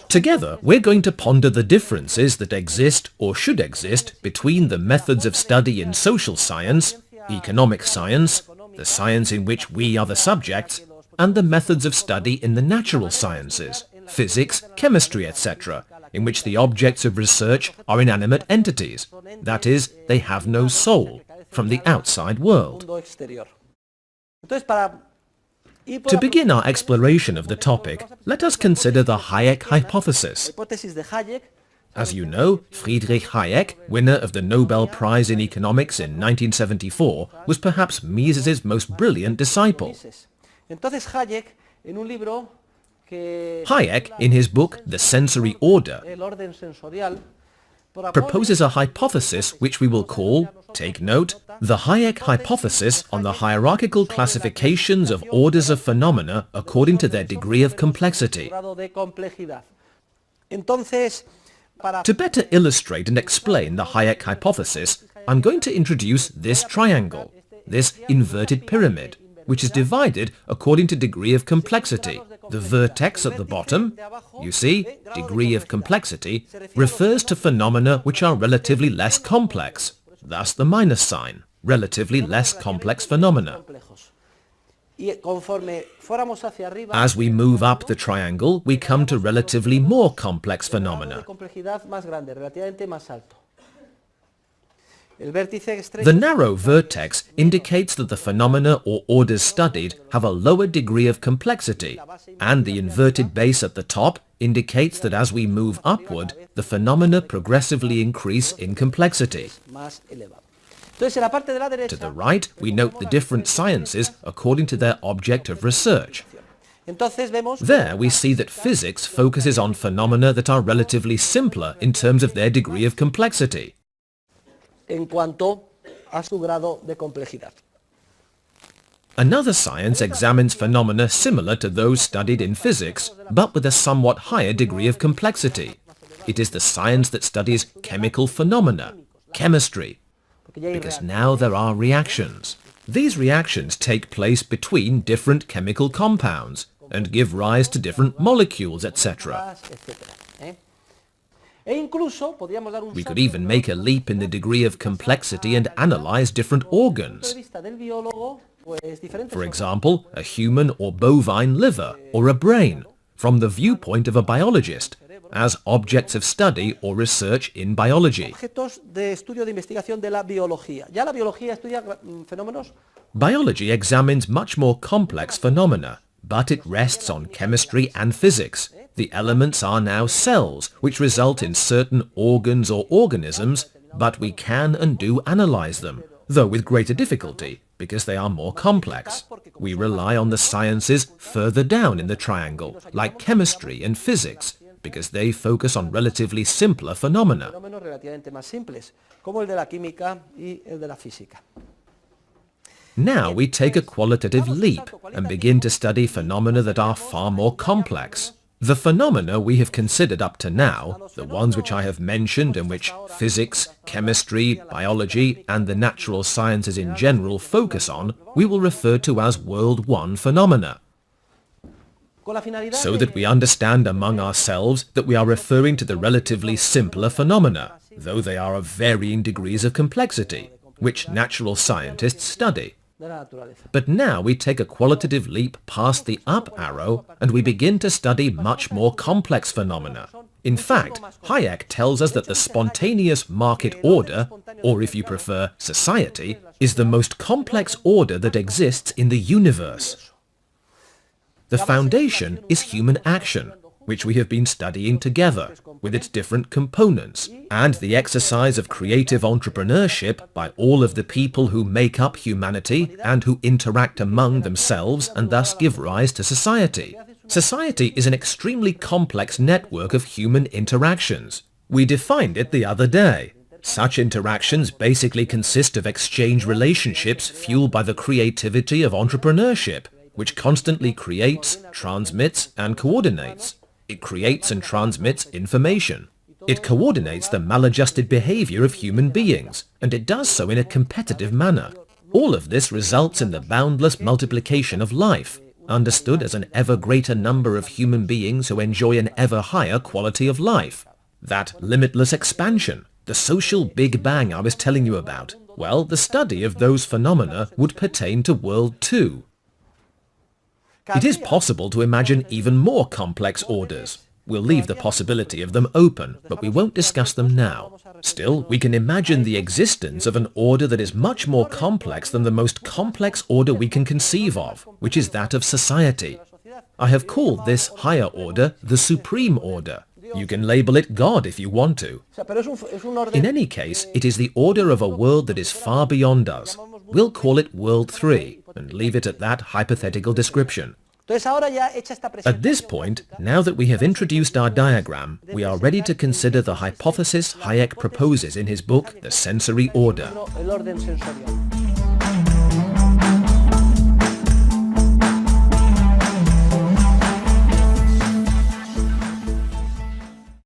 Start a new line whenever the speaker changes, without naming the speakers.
Together, we're going to ponder the differences that exist or should exist between the methods of study in social science, economic science, the science in which we are the subjects, and the methods of study in the natural sciences, physics, chemistry, etc., in which the objects of research are inanimate entities, that is, they have no soul, from the outside world. To begin our exploration of the topic, let us consider the Hayek hypothesis. As you know, Friedrich Hayek, winner of the Nobel Prize in Economics in 1974, was perhaps Mises's most brilliant disciple. Hayek, in his book The Sensory Order, proposes a hypothesis which we will call, take note, the Hayek hypothesis on the hierarchical classifications of orders of phenomena according to their degree of complexity. To better illustrate and explain the Hayek hypothesis, I'm going to introduce this triangle, this inverted pyramid, which is divided according to degree of complexity. The vertex at the bottom, you see, degree of complexity, refers to phenomena which are relatively less complex, thus the minus sign, relatively less complex phenomena. As we move up the triangle, we come to relatively more complex phenomena. The narrow vertex indicates that the phenomena or orders studied have a lower degree of complexity, and the inverted base at the top indicates that as we move upward, the phenomena progressively increase in complexity. To the right, we note the different sciences according to their object of research. There we see that physics focuses on phenomena that are relatively simpler in terms of their degree of complexity. Another science examines phenomena similar to those studied in physics, but with a somewhat higher degree of complexity. It is the science that studies chemical phenomena, chemistry, because now there are reactions. These reactions take place between different chemical compounds and give rise to different molecules, etc. We could even make a leap in the degree of complexity and analyze different organs. For example, a human or bovine liver or a brain, from the viewpoint of a biologist, as objects of study or research in biology. Biology examines much more complex phenomena, but it rests on chemistry and physics. The elements are now cells, which result in certain organs or organisms, but we can and do analyze them, though with greater difficulty, because they are more complex. We rely on the sciences further down in the triangle, like chemistry and physics, because they focus on relatively simpler phenomena. Now we take a qualitative leap and begin to study phenomena that are far more complex. The phenomena we have considered up to now, the ones which I have mentioned and which physics, chemistry, biology and the natural sciences in general focus on, we will refer to as World 1 phenomena, so that we understand among ourselves that we are referring to the relatively simpler phenomena, though they are of varying degrees of complexity, which natural scientists study. But now we take a qualitative leap past the up arrow and we begin to study much more complex phenomena. In fact, Hayek tells us that the spontaneous market order, or if you prefer, society, is the most complex order that exists in the universe. The foundation is human action, which we have been studying together, with its different components, and the exercise of creative entrepreneurship by all of the people who make up humanity and who interact among themselves and thus give rise to society. Society is an extremely complex network of human interactions. We defined it the other day. Such interactions basically consist of exchange relationships fueled by the creativity of entrepreneurship, which constantly creates, transmits, and coordinates. It creates and transmits information. It coordinates the maladjusted behavior of human beings, and it does so in a competitive manner. All of this results in the boundless multiplication of life, understood as an ever greater number of human beings who enjoy an ever higher quality of life. That limitless expansion, the social Big Bang I was telling you about, well, the study of those phenomena would pertain to World 2. It is possible to imagine even more complex orders. We'll leave the possibility of them open, but we won't discuss them now. Still, we can imagine the existence of an order that is much more complex than the most complex order we can conceive of, which is that of society. I have called this higher order the Supreme Order. You can label it God if you want to. In any case, it is the order of a world that is far beyond us. We'll call it World 3, and leave it at that hypothetical description. At this point, now that we have introduced our diagram, we are ready to consider the hypothesis Hayek proposes in his book, The Sensory Order.